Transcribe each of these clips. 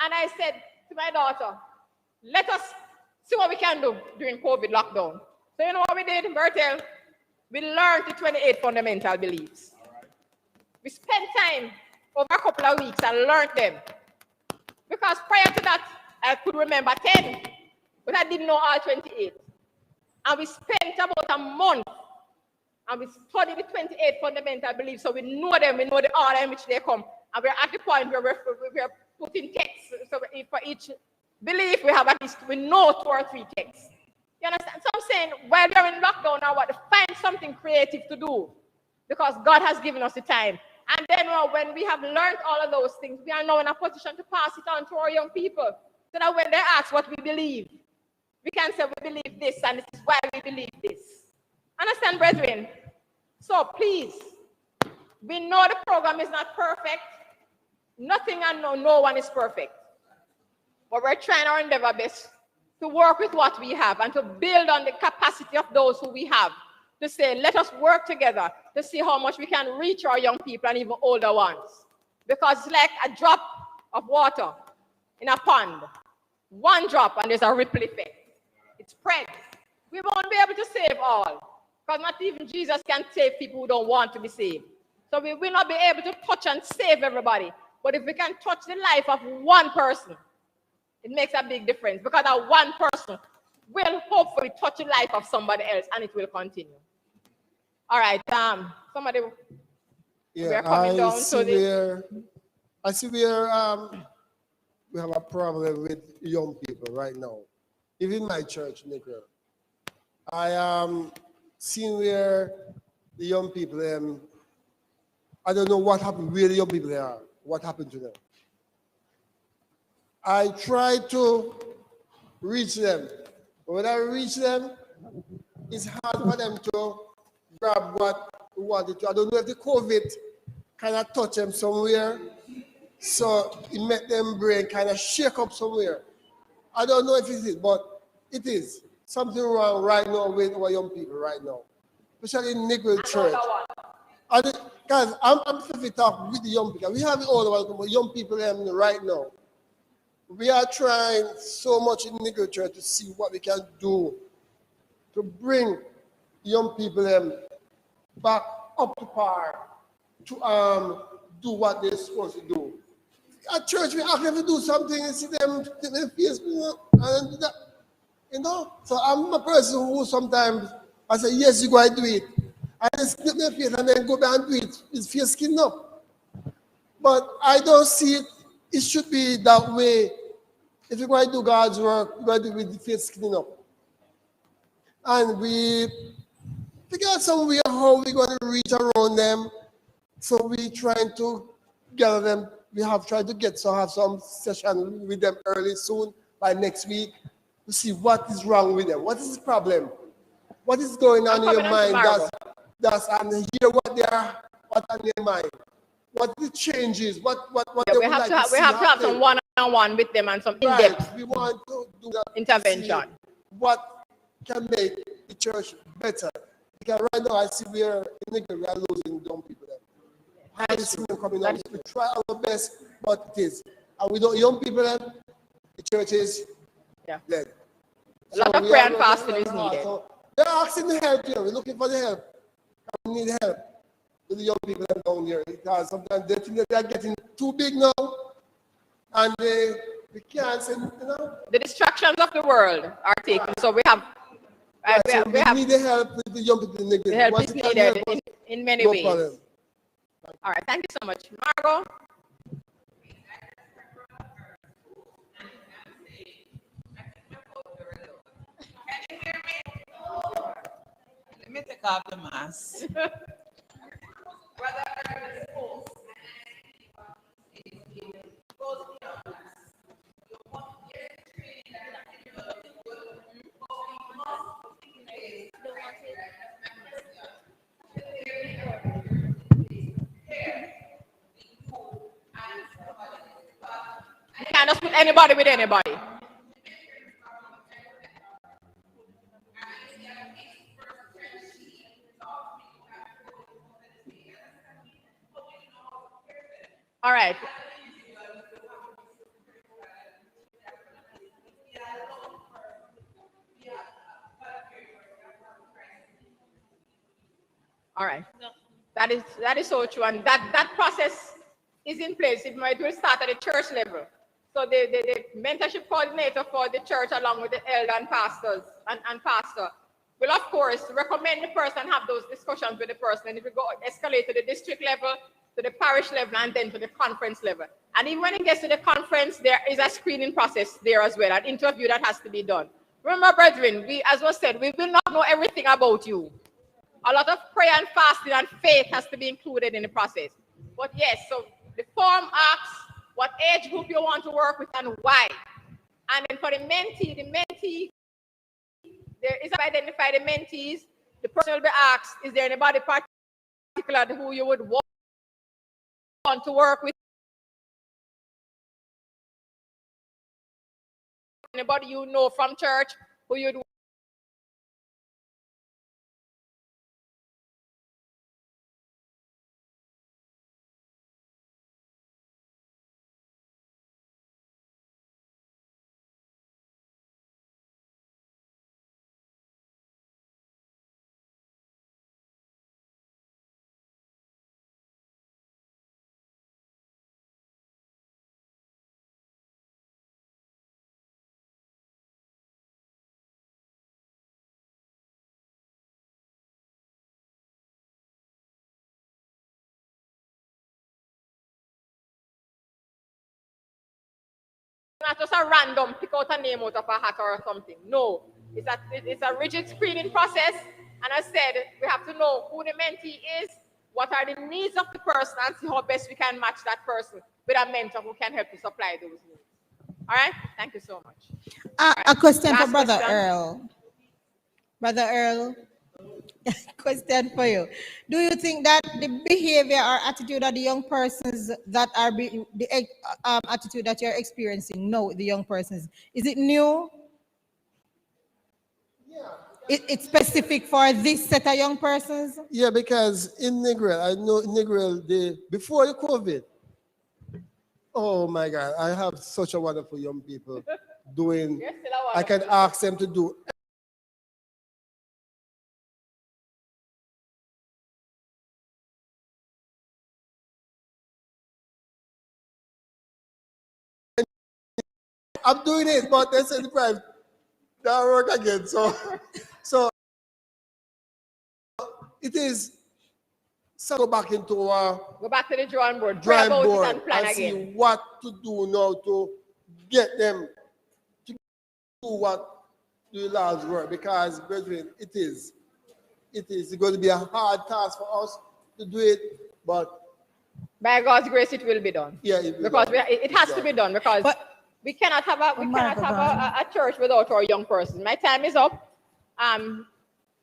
And I said to my daughter, let us see what we can do during COVID lockdown. So you know what we did, Bertel? We learned the 28 fundamental beliefs. We spent time over a couple of weeks and learned them. Because prior to that, I could remember 10, but I didn't know all 28. And we spent about a month and we studied the 28 fundamental beliefs, so we know them, we know the order in which they come. And we're at the point where we're putting texts. So for each belief, we have at least, we know 2 or 3 texts. You understand? So I'm saying, while we're in lockdown now, what, find something creative to do, because God has given us the time. And then when we have learned all of those things, we are now in a position to pass it on to our young people, so that when they ask what we believe, we can say we believe this, and this is why we believe this. Understand, brethren? So please, we know the program is not perfect. Nothing and no one is perfect. But we're trying our endeavor best to work with what we have and to build on the capacity of those who we have, to say, let us work together to see how much we can reach our young people and even older ones. Because it's like a drop of water in a pond. One drop and there's a ripple effect. It spreads. We won't be able to save all, because not even Jesus can save people who don't want to be saved. So we will not be able to touch and save everybody. But if we can touch the life of one person, it makes a big difference, because that one person will hopefully touch the life of somebody else, and it will continue. All right, somebody. Yeah, we are coming down to the. I see where we have a problem with young people right now. Even my church, Negro. I am seeing where the young people, I don't know what happened, where the young people are, what happened to them. I try to reach them, but when I reach them, it's hard for them to grab what we wanted to. I don't know if the COVID kind of touch them somewhere, so it made them brain kind of shake up somewhere. I don't know if it is, but it is something wrong right now with our young people right now, especially in Negro Church. Guys, I'm supposed to talk with the young people. We have it all about young people right now. We are trying so much in Negro Church to see what we can do to bring young people back up to par to do what they're supposed to do. At church, we ask them to do something and see them in their face, and that, So I'm a person who sometimes I say, yes, you go and do it. I just snip their face and then go back and do it. His face skin up. But I don't see it. It should be that way. If you're going to do God's work, you're going to do it with the face skin up. And we figure out some way how we're going to reach around them. So we're trying to gather them. We have tried to have some session with them early soon, by next week, to see what is wrong with them. What is the problem? What is going on in your mind? And hear what on their mind. What the changes? What they would like to see. We have to have some one-on-one with them and some in-depth. We want to do that intervention. What can make the church better? Because right now I see we are losing young people. I see them coming up. We try our best, but it is. And we don't young people, the church is dead. A lot of prayer and fasting is needed. So they're asking the help here. We're looking for the help. We need help with the young people down here, because sometimes they think that they're getting too big now, and we can't say, The distractions of the world are taken, so we have. we need the help with the young people. The help is needed in many ways. Problem. All right, thank you so much, Margot. Let me take off the mask. You can't just put anybody with anybody. All right. All right. That is so true. And that process is in place. It will start at the church level. So the mentorship coordinator for the church, along with the elder and pastors and pastor, will of course recommend the person, have those discussions with the person, and it will go escalate to the district level, to the parish level, and then to the conference level. And even when it gets to the conference, there is a screening process there as well, an interview that has to be done. Remember, brethren, as was said, we will not know everything about you. A lot of prayer and fasting and faith has to be included in the process. But yes, so the form asks what age group you want to work with and why. And then for the mentee, there is identify the mentees. The person will be asked, is there anybody particular who you would want to work with? Anybody you know from church who you'd not just a random pick out a name out of a hat or something. No, it's a rigid screening process. And as I said, we have to know who the mentee is, what are the needs of the person, and see how best we can match that person with a mentor who can help to supply those needs. All right? Thank you so much. Right. A question Last for Brother question. Earl. Brother Earl, question for you. Do you think that the behavior or attitude of the young persons that are the attitude that you're experiencing now, the young persons, is it new? It's specific for this set of young persons? Yeah, because in Negril, I know in Negril, before the COVID, oh my God, I have such a wonderful young people doing, I can ask them to do I'm doing it, but they said the price that work again. So it is. So go back into go back to the drawing board, and plan see again. what to do now to get them to do what the Lord's work. Because brethren, it is going to be a hard task for us to do it, but by God's grace, it will be done. Yeah, because it has to be done because we cannot have a church without our young persons. My time is up.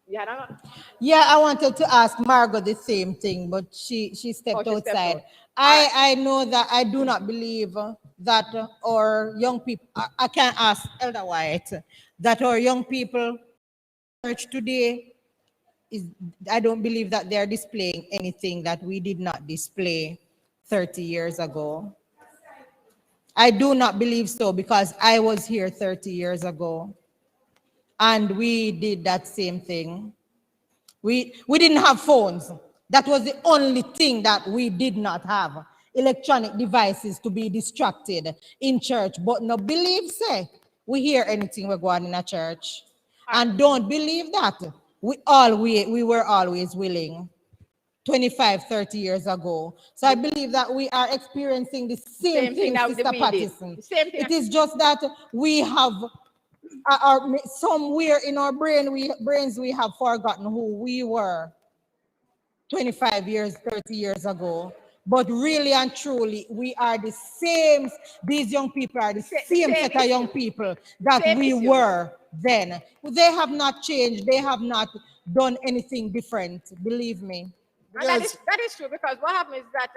Yeah, I wanted to ask Margot the same thing, but she stepped outside. I know that I do not believe that our young people, I can ask Elder White, that our young people church today I don't believe that they're displaying anything that we did not display 30 years ago. I do not believe so because I was here 30 years ago and we did that same thing. We didn't have phones. That was the only thing that we did not have. Electronic devices to be distracted in church. But no believe, say, we hear anything we're going in a church. And don't believe that. We were always willing 25, 30 years ago. So I believe that we are experiencing the same thing, Sister Patterson. It is just that we have somewhere in our brains we have forgotten who we were 25 years, 30 years ago. But really and truly, we are the same. These young people are the same set of young people that we were then. They have not changed. They have not done anything different. Believe me. And that is true because what happens is that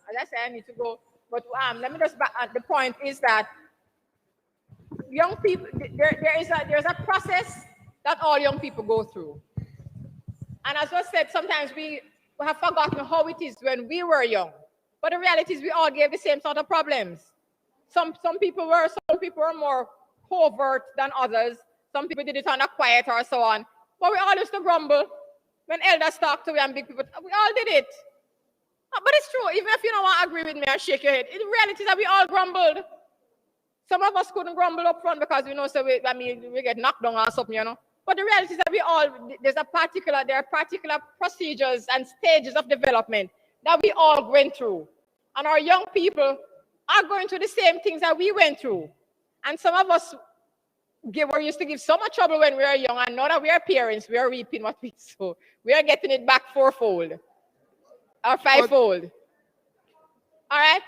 as I say, I need to go. But let me just the point is that young people, there's a process that all young people go through. And as I said, sometimes we have forgotten how it is when we were young. But the reality is we all gave the same sort of problems. Some people were more covert than others. Some people did it on a quiet or so on. But we all used to grumble. When elders talk to me and big people, we all did it. But it's true. Even if you don't want to agree with me and shake your head, the reality is that we all grumbled. Some of us couldn't grumble up front because we know, so we get knocked down or something, you know. But the reality is that there are particular procedures and stages of development that we all went through. And our young people are going through the same things that we went through. And some of us used to give so much trouble when we were young, and now that we are parents, we are reaping what we sow. We are getting it back fourfold or fivefold. All right?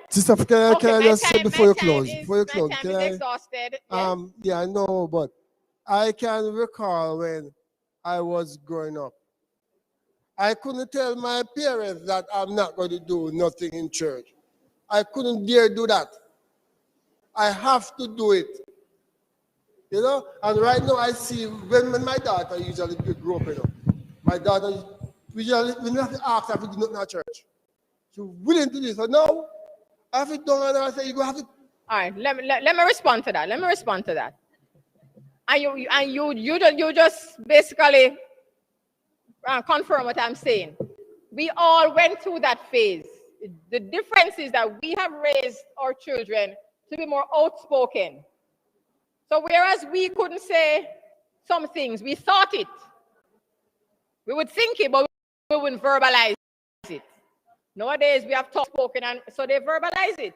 Sister, can I just say before you close? Can I? Exhausted. Yeah, I know, but I can recall when I was growing up. I couldn't tell my parents that I'm not going to do nothing in church. I couldn't dare do that. I have to do it. You know? And right now I see when my daughter usually grew up, you know, my daughter, we have to ask her if we do nothing in church. She's willing to do this. So now, I have it done and I say, you have to. All right, let me respond to that. And you just basically confirm what I'm saying. We all went through that phase. The difference is that we have raised our children to be more outspoken. So whereas we couldn't say some things, we thought it. We would think it, but we wouldn't verbalize it. Nowadays, we have spoken, and so they verbalize it.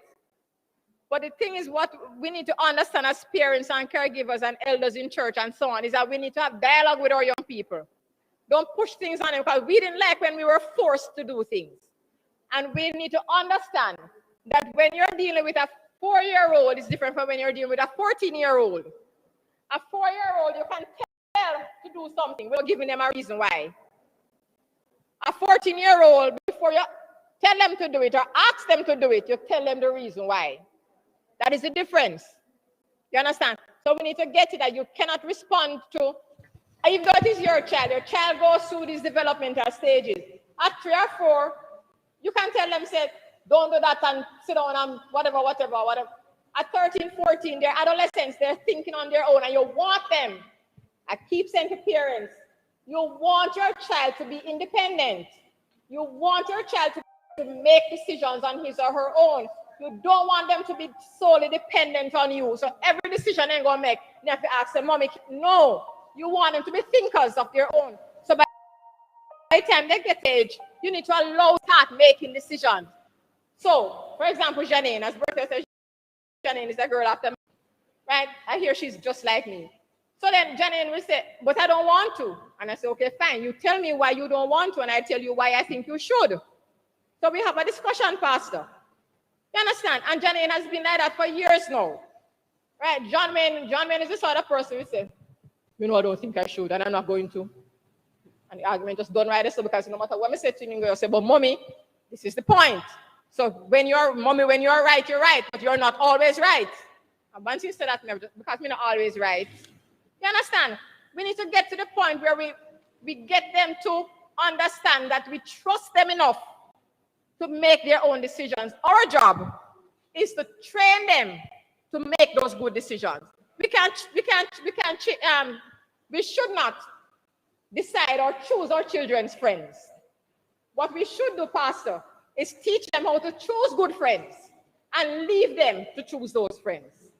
But the thing is, what we need to understand as parents and caregivers and elders in church and so on is that we need to have dialogue with our young people. Don't push things on them, because we didn't like when we were forced to do things. And we need to understand that when you're dealing with a 4-year-old, it's different from when you're dealing with a 14-year-old. A 4-year-old, you can tell to do something without giving them a reason why. A 14-year-old, before you tell them to do it or ask them to do it, you tell them the reason why. That is the difference. You understand? So we need to get it that you cannot respond to, even though it is your child goes through these developmental stages. At 3 or 4, you can tell them, say, don't do that and sit down and whatever. At 13, 14, they're adolescents, they're thinking on their own, and you want them. I keep saying to parents, you want your child to be independent. You want your child to make decisions on his or her own. You don't want them to be solely dependent on you. So every decision they're going to make, you have to ask them, Mommy, no. You want them to be thinkers of their own. So by the time they get age, you need to allow start making decisions. So, for example, Janine, as Bertha says, Janine is a girl after me, right? I hear she's just like me. So then Janine will say, but I don't want to. And I say, okay, fine. You tell me why you don't want to, and I tell you why I think you should. So we have a discussion, Pastor. You understand? And Janine has been like that for years now. Right? John Wayne is the sort of person who says, you know, I don't think I should, and I'm not going to. And the argument just done right. So because no matter what I say to you, you'll say, but Mommy, this is the point. So when you're right, but you're not always right. And once you say that, because we're not always right. You understand? We need to get to the point where we get them to understand that we trust them enough to make their own decisions. Our job is to train them to make those good decisions. We should not decide or choose our children's friends. What we should do, Pastor, is teach them how to choose good friends and leave them to choose those friends.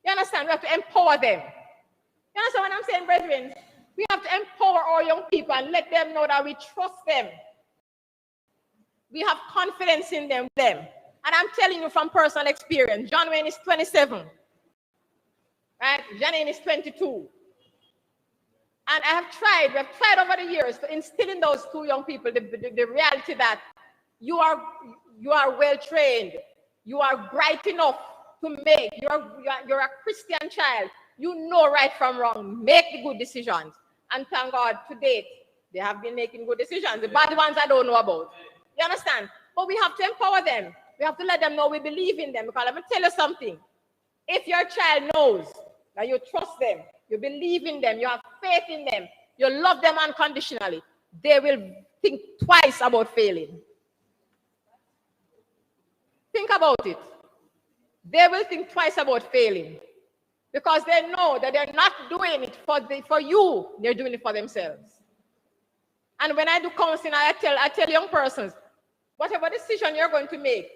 You understand? We have to empower them. You understand what I'm saying, brethren? We have to empower our young people and let them know that we trust them. We have confidence in them. And I'm telling you from personal experience, John Wayne is 27. Right? Janine is 22. And we have tried over the years to instill in those two young people the reality that you are well trained. You are bright enough to make. You're a Christian child. You know right from wrong. Make the good decisions. And thank God, to date, they have been making good decisions. The bad ones I don't know about. You understand? But we have to empower them. We have to let them know we believe in them. Because let me tell you something. If your child knows that you trust them, you believe in them, you have faith in them, you love them unconditionally, they will think twice about failing. Think about it. They will think twice about failing. because they know that they're not doing it for you, they're doing it for themselves. And when I do counseling, I tell young persons, whatever decision you're going to make,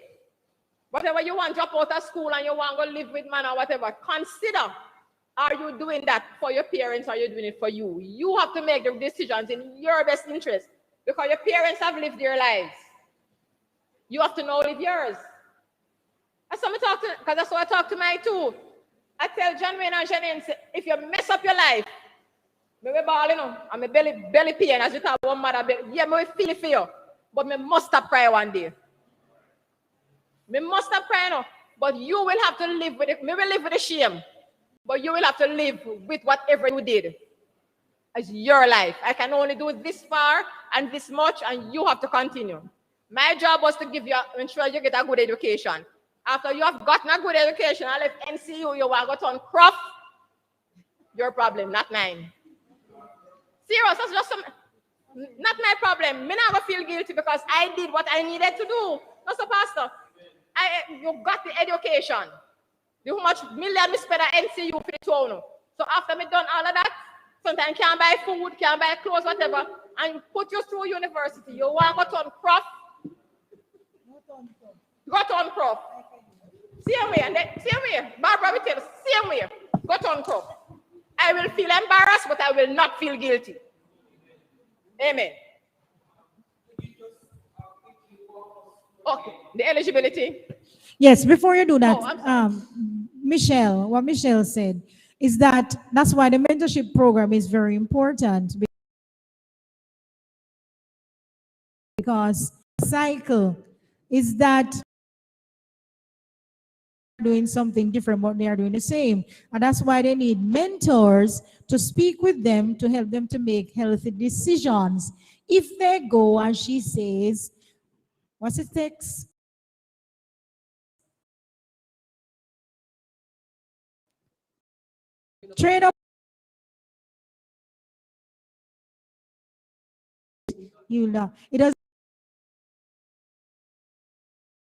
whatever you want to drop out of school and you want to go live with man or whatever, consider, are you doing that for your parents or are you doing it for you? You have to make the decisions in your best interest because your parents have lived their lives. You have to now live yours. That's what I talk to, because that's what I talk to my two. I tell John Wayne and Janine, if you mess up your life, maybe ball, and my belly pain, as you talk about mother, yeah, I feel it for you, but I must stop crying one day. I must stop crying, but you will have to live with it. Maybe live with the shame, but you will have to live with whatever you did as your life. I can only do this far and this much, and you have to continue. My job was to ensure you get a good education. After you have gotten a good education, I left NCU, you want to go to Croft, your problem, not mine. Serious, that's just not my problem. Me not feel guilty because I did what I needed to do. That's the pastor. You got the education. How much million me spend at NCU for the town. So after me done all of that, sometimes can't buy food, can't buy clothes, whatever, and put you through university. You want to go to Croft? Go to Croft. Same way. Barbara will tell you, same way. Go to Croft. I will feel embarrassed, but I will not feel guilty. Amen. Okay, the eligibility. Yes, before you do that, Oh, Michelle, what Michelle said is that's why the mentorship program is very important, because cycle is that doing something different, but they are doing the same. And that's why they need mentors to speak with them to help them to make healthy decisions. If they go and she says, what's it text? Trade up. You know, it doesn't.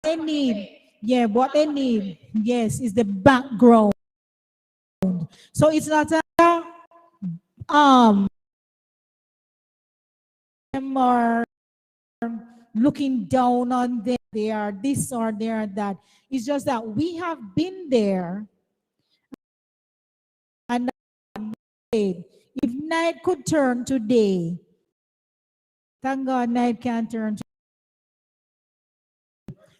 They need, yeah, what they need, yes, is the background. So it's not a them are looking down on them. They are this or they are that. It's just that we have been there, and if night could turn today, thank God night can't turn.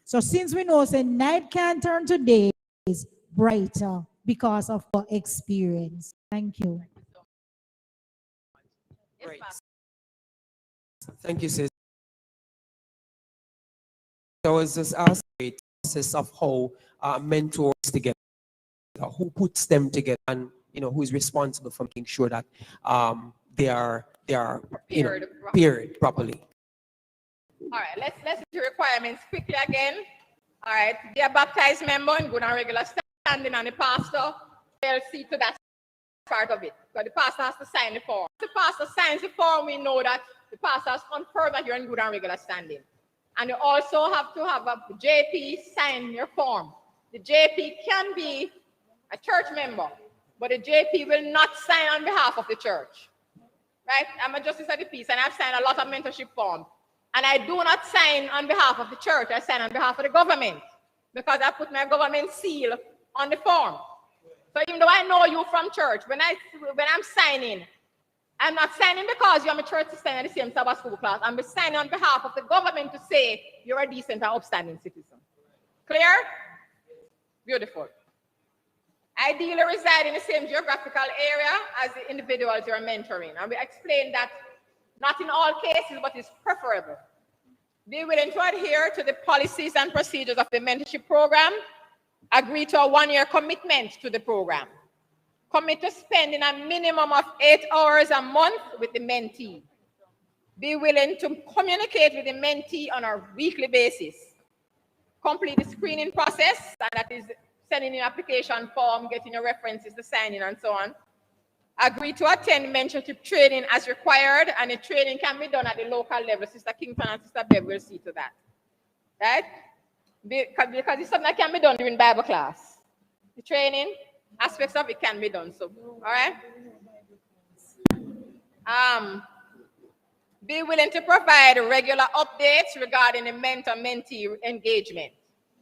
So since we know that night can turn to day, is brighter because of our experience. Thank you. Right. Thank you, sis. I was just asking the process of how mentors together, who puts them together, and who is responsible for making sure that they are paired properly. All right, let's do requirements quickly again. All right, be a baptized member in good and regular standing, and the pastor will see to that part of it. Because the pastor has to sign the form. If the pastor signs the form, we know that the pastor has confirmed that you're in good and regular standing. And you also have to have a JP sign your form. The JP can be a church member, but the JP will not sign on behalf of the church. Right? I'm a justice of the peace, and I've signed a lot of mentorship forms. And I do not sign on behalf of the church. I sign on behalf of the government because I put my government seal on the form. So even though I know you from church, when I'm signing, I'm not signing because you're a church sister in the same Sabbath school class. I'm signing on behalf of the government to say you're a decent and upstanding citizen. Clear? Beautiful. Ideally reside in the same geographical area as the individuals you're mentoring. And we explained that not in all cases, but it's preferable. Be willing to adhere to the policies and procedures of the mentorship program. Agree to a 1-year commitment to the program. Commit to spending a minimum of 8 hours a month with the mentee. Be willing to communicate with the mentee on a weekly basis. Complete the screening process, and that is sending in application form, getting your references to sign in, and so on. Agree to attend mentorship training as required, and the training can be done at the local level. Sister Kingston and Sister Bev will see to that. Right? Because it's something that can be done during Bible class. The training. aspects of it can be done. So, all right. Be willing to provide regular updates regarding the mentor-mentee engagement.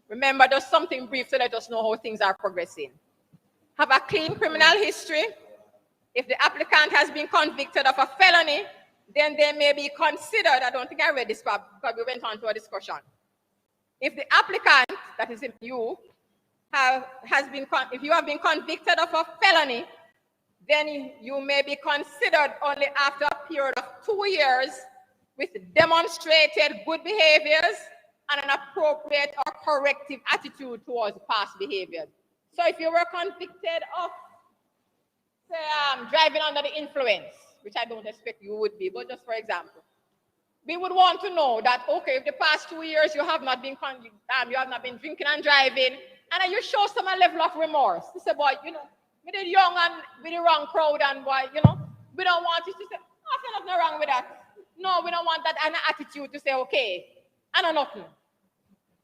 Remember, just something brief to let us know how things are progressing. Have a clean criminal history. If the applicant has been convicted of a felony, then they may be considered, I don't think I read this part because we went on to a discussion. If the applicant, that is if you, if you have been convicted of a felony, then you may be considered only after a period of 2 years with demonstrated good behaviors and an appropriate or corrective attitude towards past behaviors. So if you were convicted of, say, driving under the influence, which I don't expect you would be, but just for example, we would want to know that, okay, if the past 2 years you have not been drinking and driving, and then you show some level of remorse. You say, boy, you know, with the young and with the wrong crowd, and boy, you know, we don't want you to say, oh, there's nothing wrong with that. No, we don't want that an attitude to say, okay, I know nothing.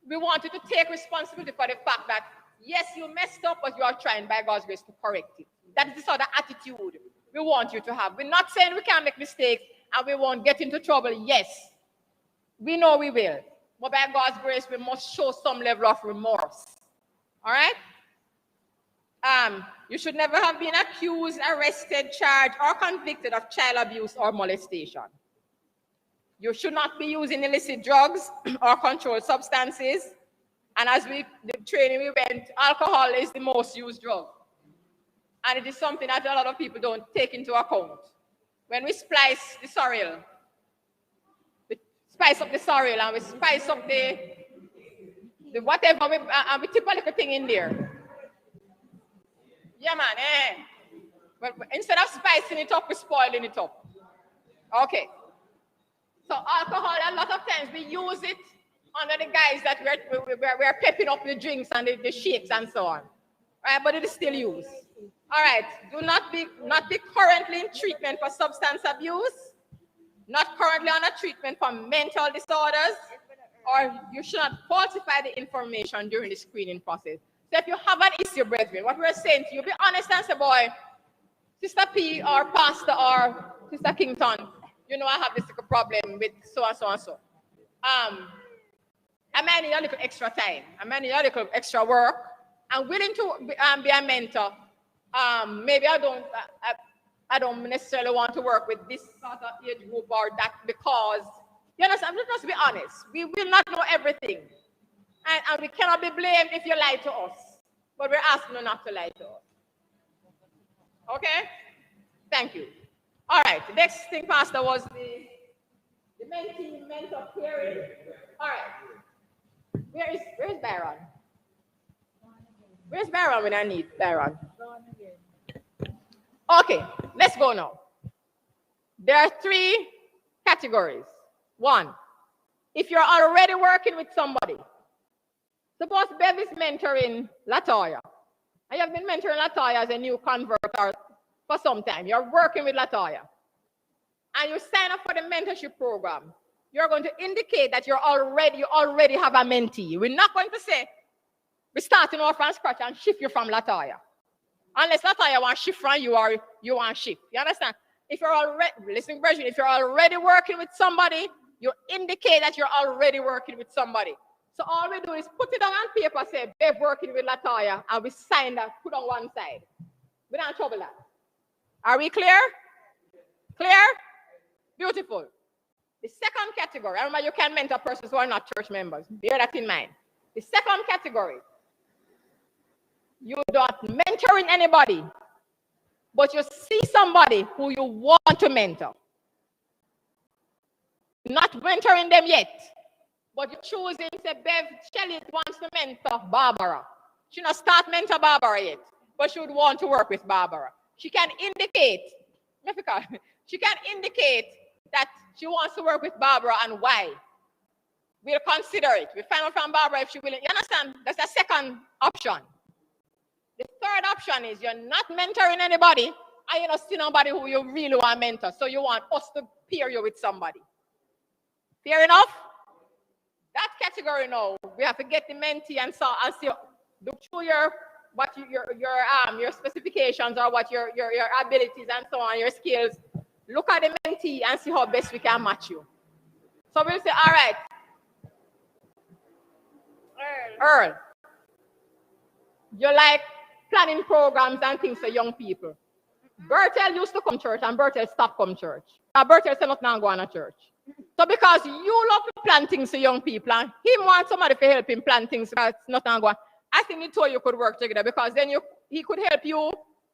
We want you to take responsibility for the fact that, yes, you messed up, but you are trying by God's grace to correct it. That is the sort of attitude we want you to have. We're not saying we can't make mistakes and we won't get into trouble. Yes, we know we will. But by God's grace, we must show some level of remorse. All right? You should never have been accused, arrested, charged, or convicted of child abuse or molestation. You should not be using illicit drugs or controlled substances. And as the training we went, alcohol is the most used drug. And it is something that a lot of people don't take into account. When we splice the sorrel, we spice up the sorrel and we spice up the whatever, and we tip a little thing in there. Yeah, man, But instead of spicing it up, we're spoiling it up. Okay. So alcohol, a lot of times we use it under the guise that we're pepping up the drinks and the shakes and so on. Right? But it is still used. All right. Do not be currently in treatment for substance abuse, not currently under treatment for mental disorders, or you should not falsify the information during the screening process. So if you have an issue, brethren, what we're saying to you, be honest and say, boy, Sister P or Pastor or Sister Kington, you know I have this little problem with so and so and so. I might need a little extra time. I might need a little extra work. I'm willing to be a mentor. Maybe I don't necessarily want to work with this sort of age group or that because, you know, let's be honest. We will not know everything. And we cannot be blamed if you lie to us. But we're asking you not to lie to us. Okay? Thank you. All right. The next thing, Pastor, was the mentee mentor query. All right. Where's Byron? Where's Byron when I need Byron? Okay, let's go now. There are 3 categories. 1, if you're already working with somebody. Suppose Bev is mentoring Latoya. And you have been mentoring Latoya as a new convert for some time. You're working with Latoya. And you sign up for the mentorship program. You're going to indicate that you already have a mentee. We're not going to say, we're starting off from scratch and shift you from Latoya. Unless Latoya wants shift from you or you want shift. You understand? If you're already, listen, Bridget, if you're already working with somebody, you indicate that you're already working with somebody. So all we do is put it down on paper, say, Bev working with Latoya, and we sign that, put on one side. We don't trouble that. Are we clear? Clear? Beautiful. The second category, remember you can mentor persons who are not church members. Bear that in mind. The second category, you're not mentoring anybody, but you see somebody who you want to mentor. Not mentoring them yet, but you're choosing, say, Bev, Shelley wants to mentor Barbara. She not start mentor Barbara yet, but she would want to work with Barbara. She can indicate that she wants to work with Barbara and why. We'll consider it. We find out from Barbara if she will. You understand? That's the second option. The third option is you're not mentoring anybody and you don't see nobody who you really want to mentor. So you want us to pair you with somebody. Fair enough? That category now, we have to get the mentee and see look through what your specifications or what your abilities and so on, your skills. Look at the mentee and see how best we can match you. So we'll say, all right, Earl, you like planning programs and things for young people. Bertel used to come church and Bertel stopped come church. Bertel said not now go on a church. So because you love to plan things for young people and he wants somebody to help him plan things because it's not now go on, I think he told you could work together because then he could help you,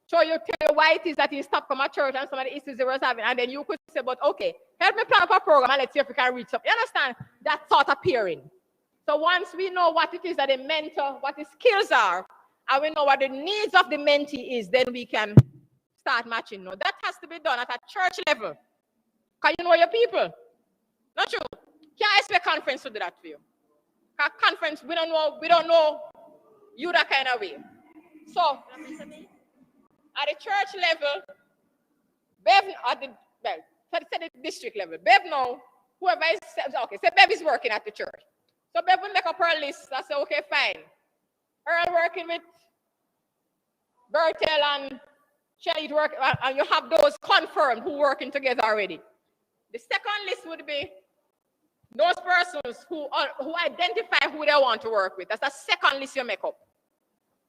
tell you why it is that he stopped from a church and some of the issues they was having, and then you could say, but okay, help me plan up a program and let's see if we can reach up. You understand? That thought appearing. So once we know what it is that a mentor, what his skills are, and we know what the needs of the mentee is, then we can start matching. No, that has to be done at a church level. Can you know your people? Not true. Can't expect conference to do that for you. Because conference, we don't know you that kind of way. So at the church level, Bev at the district level, Bev know whoever is okay. So Bev is working at the church. So Bev will make up her list. I say, okay, fine. Earl working with Bertel and Shelly work, and you have those confirmed who working together already. The second list would be those persons who identify who they want to work with. That's the second list you make up.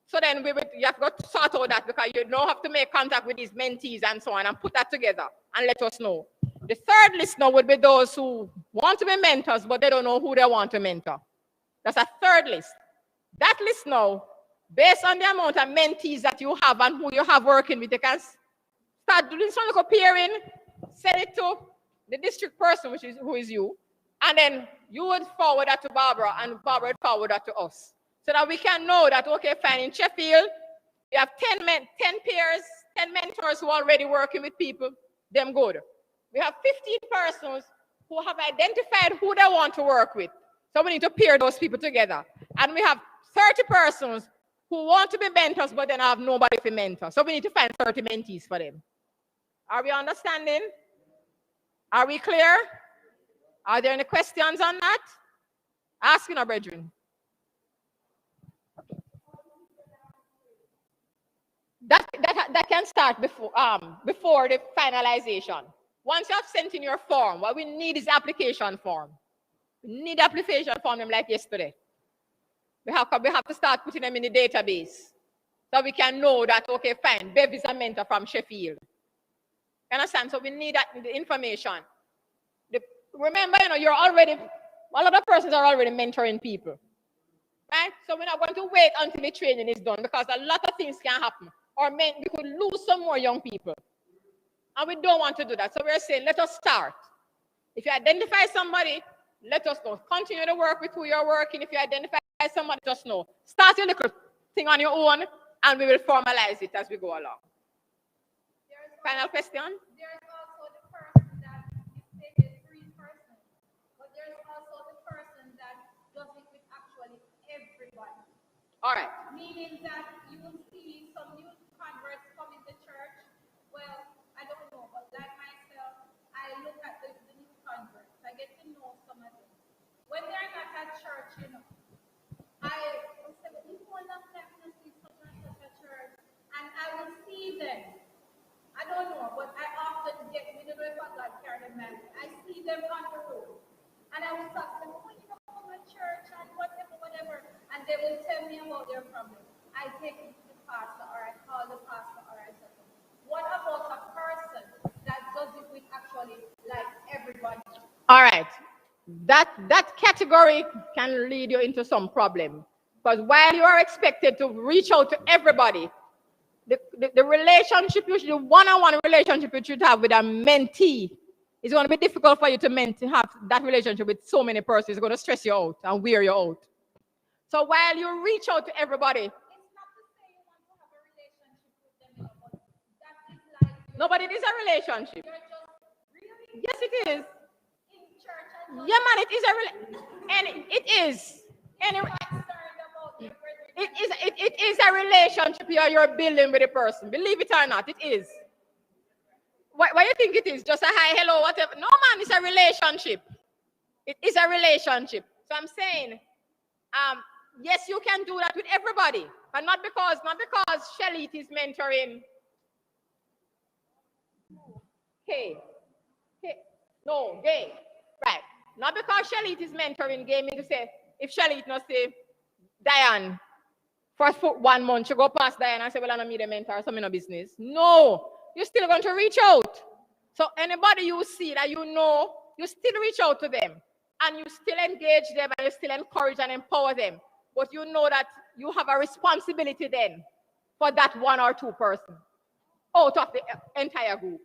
So then you have got to sort out that because you don't have to make contact with these mentees and so on and put that together and let us know. The third list now would be those who want to be mentors, but they don't know who they want to mentor. That's a third list. That list now, based on the amount of mentees that you have and who you have working with, you can start doing some comparing, send it to the district person, who is you, and then you would forward that to Barbara, and Barbara would forward that to us. So that we can know that, okay, fine, in Sheffield, we have 10 peers, 10 mentors who are already working with people, them good. We have 15 persons who have identified who they want to work with. So we need to pair those people together. And we have 30 persons who want to be mentors, but then have nobody to mentor. So we need to find 30 mentees for them. Are we understanding? Are we clear? Are there any questions on that? Asking our brethren. That can start before the finalization. Once you have sent in your form, what we need is application form. We need application form them like yesterday. We have to start putting them in the database so we can know that, okay, fine, Bev is a mentor from Sheffield. You understand? So we need that the information. Remember, you're already, a lot of persons are already mentoring people. Right? So we're not going to wait until the training is done because a lot of things can happen. Or we could lose some more young people. And we don't want to do that. So we're saying, let us start. If you identify somebody, let us know. Continue to work with who you're working. If you identify somebody, just know. Start your little thing on your own, and we will formalize it as we go along. Final question? There's also the person that is a free person, but there's also the person that does it with actually everybody. All right. Meaning that you will see some new converts coming to church. Well, I don't know, but like myself, I look at the new converts. I get to know some of them. When they're not at church, I will say, but you will not see such and such a church, and I will see them. I don't know, but I often get with the river God carry them. I see them on the road, and I will talk to them, oh, you know, come to church and whatever, and they will tell me about their problem. I take it to the pastor, or I call the pastor, or I say, what about a person that does it with actually like everybody? All right. That category can lead you into some problem. Because while you are expected to reach out to everybody, the relationship, usually one-on-one relationship you should have with a mentee, is going to be difficult for you to have that relationship with so many persons. It's going to stress you out and wear you out. So while you reach out to everybody, it's not to say you want to have a relationship with them, but that is like no, but it is a relationship. you're just really Yes, it is. in church and Yeah, man, it is and it is. concerned about their brethren. It is a relationship you're building with a person. Believe it or not, it is. Why you think it is? Just a hi, hello, whatever. No, man, it's a relationship. It is a relationship. So I'm saying, yes, you can do that with everybody. And not because Shelly is mentoring. Hey. No, gay. Right. Not because Shelly is mentoring gay, mean to say, if Shelly not say, Diane, for 1 month, you go past Diane and say, well, I don't need a mentor, so I'm no business. No, you're still going to reach out. So anybody you see that you know, you still reach out to them. And you still engage them and you still encourage and empower them. But you know that you have a responsibility then for that 1 or 2 person out of the entire group.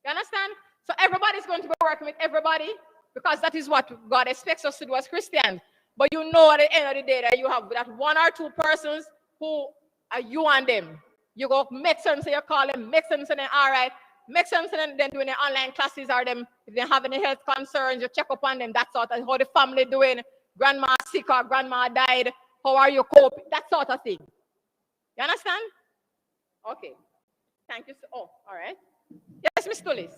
You understand? So everybody's going to be working with everybody because that is what God expects us to do as Christians. But you know at the end of the day that you have that 1 or 2 persons who are you and them. You go make sense, so you call them, make sense, and then all right. Make sense, and then doing the online classes or them, if they have any health concerns, you check up on them, that sort of, how the family doing, grandma sick or grandma died, how are you coping, that sort of thing. You understand? Okay. Thank you. Oh, all right. Yes, Miss Tullis.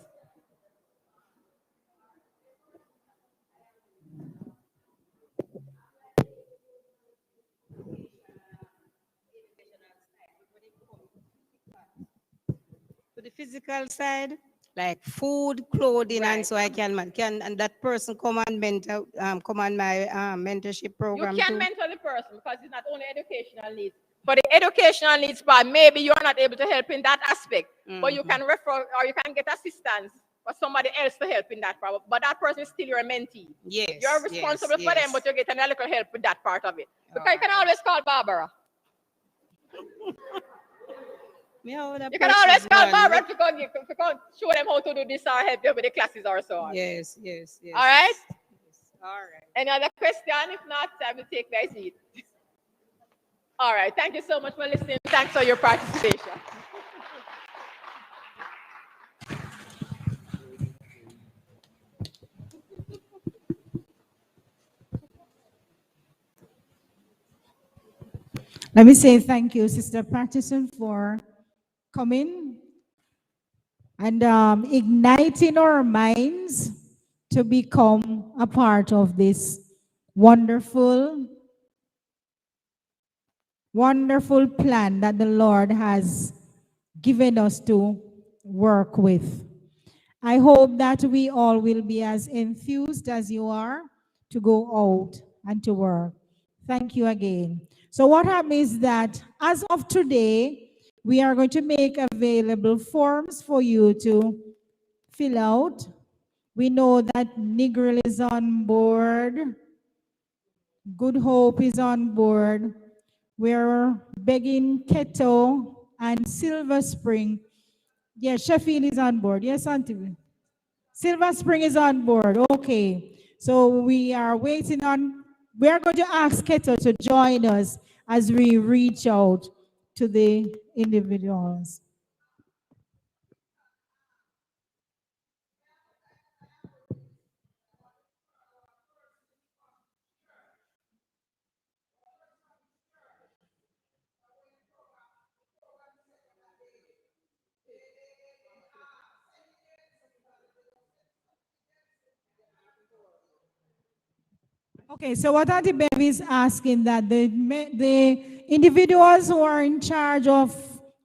To the physical side, like food, clothing, Right. and so I can and that person come and mentor, come on my mentorship program You can too. mentor the person because it's not only educational needs. For the educational needs part, maybe you're not able to help in that aspect, but you can refer or you can get assistance for somebody else to help in that part. But that person is still your mentee. Yes, You're responsible for them, but you get a little help with that part of it. Because you can always call Barbara. You can always call Barbara to go show them how to do this or help them with the classes or so on. Yes, yes, yes. All right? Yes. All right. Any other question? If not, I will take my seat. All right. Thank you so much for listening. Thanks for your participation. Let me say thank you, Sister Patterson, for coming and igniting our minds to become a part of this wonderful, wonderful plan that the Lord has given us to work with. I hope that we all will be as enthused as you are to go out and to work. Thank you again. So what happens is that as of today, we are going to make available forms for you to fill out. We know that Negril is on board. Good Hope is on board. We're begging Keto and Silver Spring. Yes, Sheffield is on board. Yes, Auntie. Silver Spring is on board. Okay. So we are waiting on, we are going to ask Keto to join us as we reach out to the individuals. Okay, so what Auntie Bev is asking that the individuals who are in charge of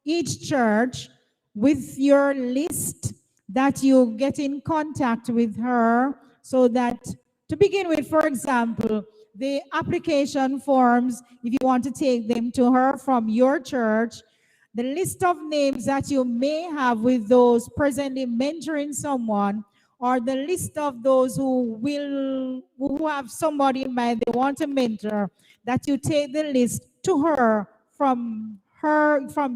each church with your list that you get in contact with her so that to begin with, for example, the application forms, if you want to take them to her from your church, the list of names that you may have with those presently mentoring someone, or the list of those who have somebody in mind they want to mentor, that you take the list to her from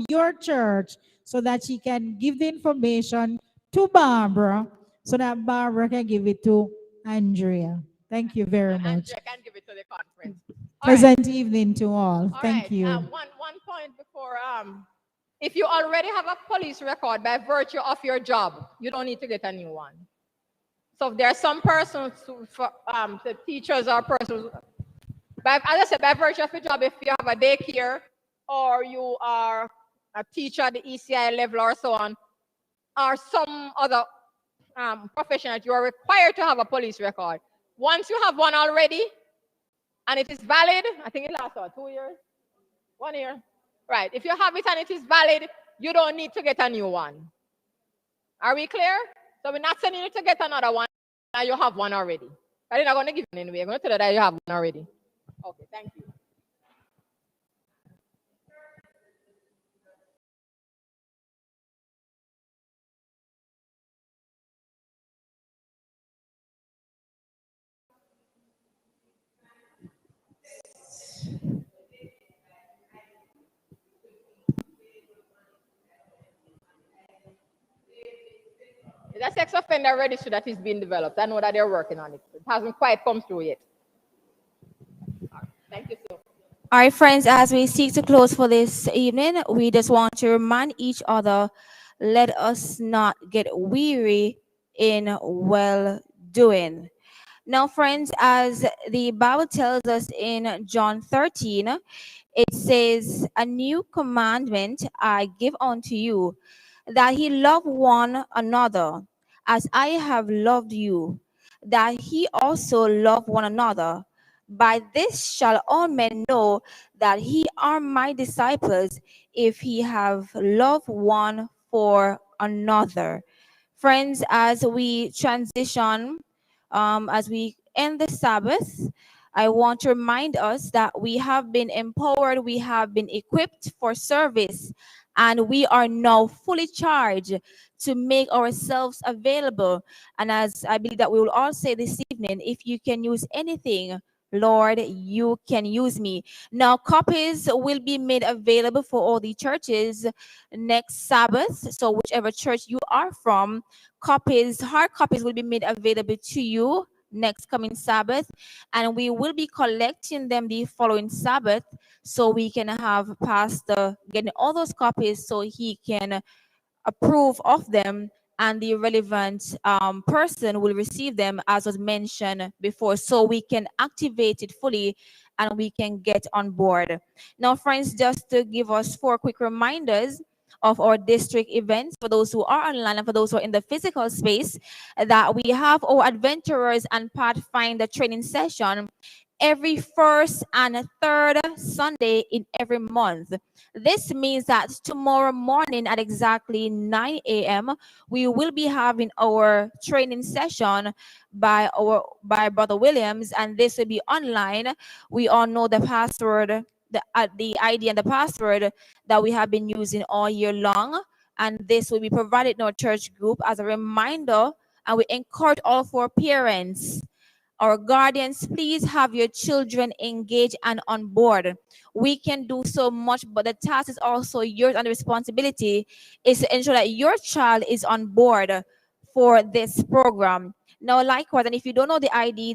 your church so that she can give the information to Barbara so that Barbara can give it to Andrea. Thank you very much. Andrea can give it to the conference. Pleasant evening to all. All Thank right. you. One point before, if you already have a police record by virtue of your job, you don't need to get a new one. So there are some persons, the teachers or persons, as I said, by virtue of your job, if you have a daycare or you are a teacher at the ECI level or so on, or some other profession that you are required to have a police record. Once you have one already and it is valid, I think it lasts 2 years. 1 year. Right. If you have it and it is valid, you don't need to get a new one. Are we clear? So we're not sending you to get another one. Now you have one already. I'm not going to give you anyway. I'm going to tell you that you have one already. Okay, thank you. It's a sex offender registry that is being developed. I know that they're working on it. It hasn't quite come through yet. Thank you, sir. All right, friends, as we seek to close for this evening, we just want to remind each other, let us not get weary in well doing. Now, friends, as the Bible tells us in John 13, it says, a new commandment I give unto you, that he love one another as I have loved you, that he also love one another. By this shall all men know that ye are my disciples, if he have love one for another. Friends, as we transition, as we end the Sabbath, I want to remind us that we have been empowered, we have been equipped for service, and we are now fully charged to make ourselves available. And as I believe that we will all say this evening, if you can use anything, Lord, you can use me. Now, copies will be made available for all the churches next Sabbath. So, whichever church you are from, copies, hard copies will be made available to you next coming Sabbath. And we will be collecting them the following Sabbath so we can have Pastor getting all those copies so he can approve of them, and the relevant person will receive them as was mentioned before, so we can activate it fully and we can get on board. Now, friends, just to give us 4 quick reminders of our district events for those who are online and for those who are in the physical space, that we have our adventurers and pathfinder training session every first and third Sunday in every month. This means that tomorrow morning at exactly 9 a.m., we will be having our training session by Brother Williams, and this will be online. We all know the password, the ID and the password that we have been using all year long, and this will be provided in our church group as a reminder. And we encourage all of our parents, our guardians, please have your children engaged and on board. We can do so much, but the task is also yours, and the responsibility is to ensure that your child is on board for this program. Now, likewise, and if you don't know the ID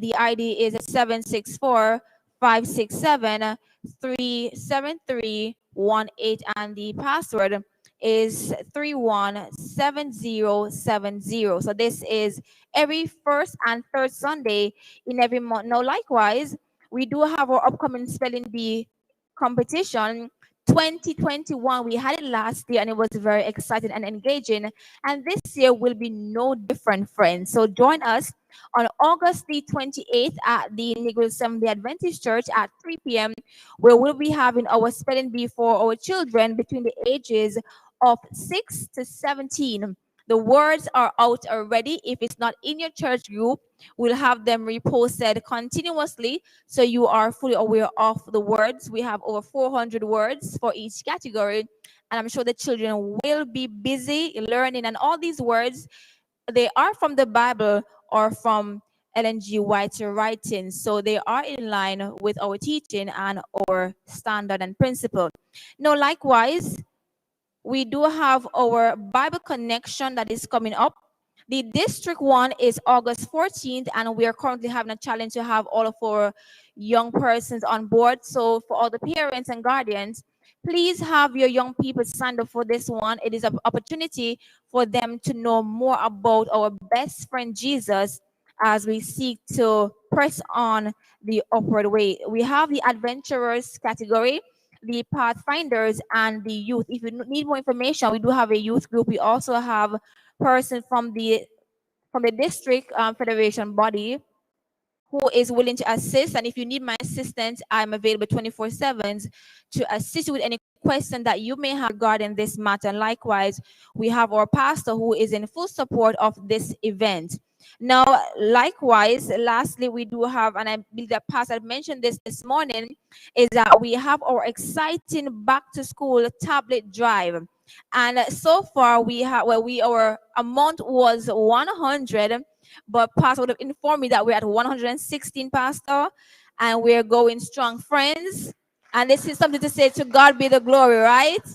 is 764-567-37318, and the password is 317070. So this is every first and third Sunday in every month. Now, likewise, we do have our upcoming spelling bee competition 2021. We had it last year and it was very exciting and engaging, and this year will be no different, friends. So join us on August the 28th at the Negro Assembly Adventist Church at 3 p.m., where we'll be having our spelling bee for our children between the ages of 6 to 17. The words are out already. If it's not in your church group, we'll have them reposted continuously so you are fully aware of the words. We have over 400 words for each category, and I'm sure the children will be busy learning. And all these words, they are from the Bible or from Ellen G. White's writing, so they are in line with our teaching and our standard and principle. Now, likewise, we do have our Bible connection that is coming up. The district one is August 14th, and we are currently having a challenge to have all of our young persons on board. So for all the parents and guardians, please have your young people signed up for this one. It is an opportunity for them to know more about our best friend Jesus as we seek to press on the upward way. We have the adventurers category, the pathfinders, and the youth. If you need more information, we do have a youth group. We also have person from the district federation body who is willing to assist. And if you need my assistant. I'm available 24/7 to assist you with any question that you may have regarding this matter. And likewise, we have our pastor who is in full support of this event. Now, likewise, lastly, we do have, and I believe that Pastor mentioned this morning, is that we have our exciting back to school tablet drive. And so far, we have, well, our amount was 100, but Pastor would have informed me that we're at 116, Pastor, and we're going strong, friends. And this is something to say, to God be the glory, right?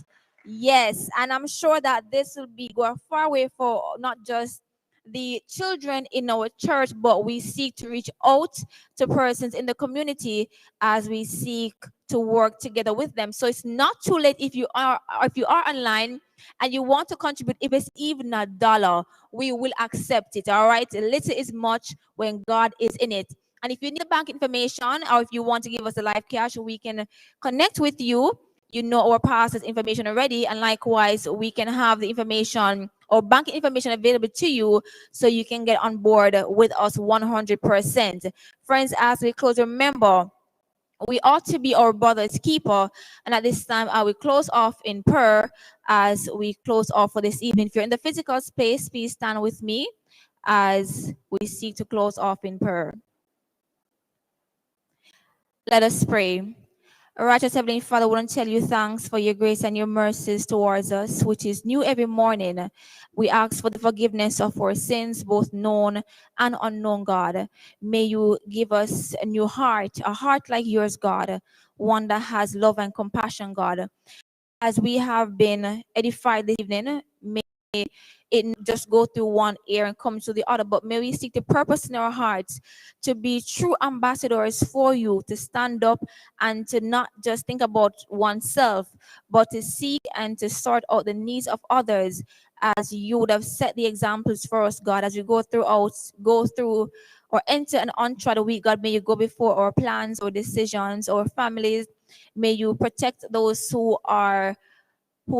Yes, and I'm sure that this will be go a far way for not just the children in our church, but we seek to reach out to persons in the community as we seek to work together with them. So it's not too late if you are online and you want to contribute. If it's even $1, we will accept it. All right, little is much when God is in it. And if you need bank information, or if you want to give us a live cash, we can connect with you. You know our pastor's information already, and likewise, we can have the information or banking information available to you so you can get on board with us 100%. Friends, as we close, remember, we ought to be our brother's keeper. And at this time, I will close off in prayer as we close off for this evening. If you're in the physical space, please stand with me as we seek to close off in prayer. Let us pray. Righteous Heavenly Father, we want to tell you thanks for your grace and your mercies towards us, which is new every morning. We ask for the forgiveness of our sins, both known and unknown, God. May you give us a new heart, a heart like yours, God, one that has love and compassion, God. As we have been edified this evening, may it not just go through one ear and come to the other, but may we seek the purpose in our hearts to be true ambassadors for you, to stand up and to not just think about oneself, but to seek and to sort out the needs of others, as you would have set the examples for us, God. As we go through or enter and enter the week, God, may you go before our plans or decisions or families. May you protect those who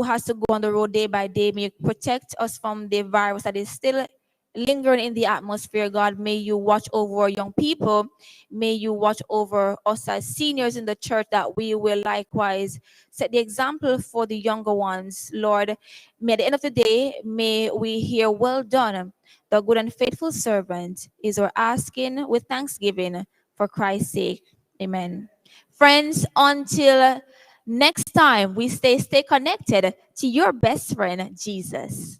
has to go on the road day by day. May you protect us from the virus that is still lingering in the atmosphere, God. May you watch over our young people. May you watch over us as seniors in the church, that we will likewise set the example for the younger ones. Lord, may at the end of the day, may we hear, well done, the good and faithful servant, is our asking with thanksgiving for Christ's sake. Amen. Friends, until next time, we stay connected to your best friend, Jesus.